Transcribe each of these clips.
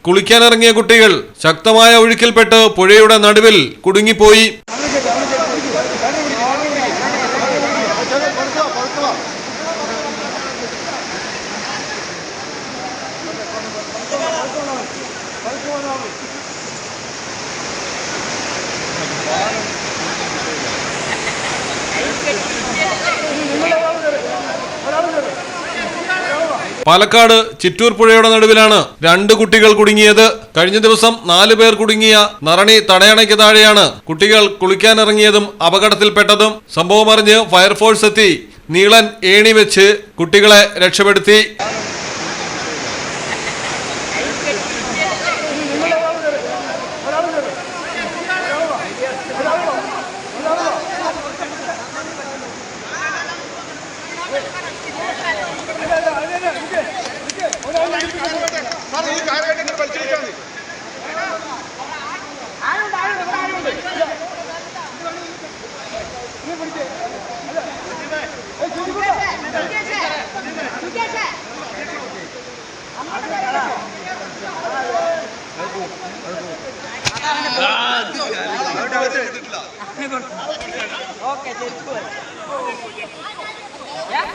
കുളിക്കാനിറങ്ങിയ കുട്ടികൾ ശക്തമായ ഒഴുക്കിൽപ്പെട്ട് പുഴയുടെ നടുവിൽ കുടുങ്ങിപ്പോയി. പാലക്കാട് ചിറ്റൂർ പുഴയുടെ നടുവിലാണ് 2 കുട്ടികൾ കുടുങ്ങിയത്. കഴിഞ്ഞ ദിവസം 4 പേർ കുടുങ്ങിയ നറണി തടയണയ്ക്ക് താഴെയാണ് കുട്ടികൾ കുളിക്കാനിറങ്ങിയതും അപകടത്തിൽപ്പെട്ടതും. സംഭവം അറിഞ്ഞ് ഫയർഫോഴ്സ് എത്തി നീളൻ ഏണി വെച്ച് കുട്ടികളെ രക്ഷപ്പെടുത്തി.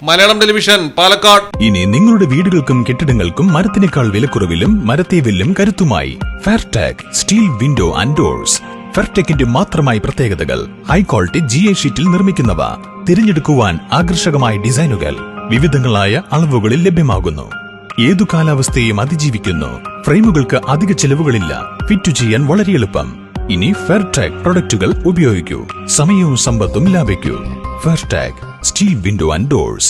മലയാളം ടെലിവിഷൻ, പാലക്കാട്. ഇനി നിങ്ങളുടെ വീടുകൾക്കും കെട്ടിടങ്ങൾക്കും മരത്തിനേക്കാൾ വിലക്കുറവിലും മരത്തെ വെല്ലും കരുത്തുമായി ഫെയർടെക് സ്റ്റീൽ വിൻഡോ ആൻഡ് ഡോർസ്. ഫെയർടെക്കിന്റെ മാത്രമായി പ്രത്യേകതകൾ: ഹൈ ക്വാളിറ്റി GA ഷീറ്റിൽ നിർമ്മിക്കുന്നവ, തിരഞ്ഞെടുക്കുവാൻ ആകർഷകമായ ഡിസൈനുകൾ, വിവിധങ്ങളായ അളവുകളിൽ ലഭ്യമാകുന്നു, ഏതു കാലാവസ്ഥയും അതിജീവിക്കുന്നു. ഫ്രെയിമുകൾക്ക് അധിക ചെലവുകളില്ല, ഫിറ്റ് ചെയ്യാൻ വളരെ എളുപ്പം. ഇനി ഫെയർടെക് പ്രൊഡക്റ്റുകൾ ഉപയോഗിക്കൂ, സമയവും സമ്പത്തും ലാഭിക്കൂ. ഫെയർടെക് സ്റ്റീൽ വിൻഡോ ആൻഡ് ഡോർസ്.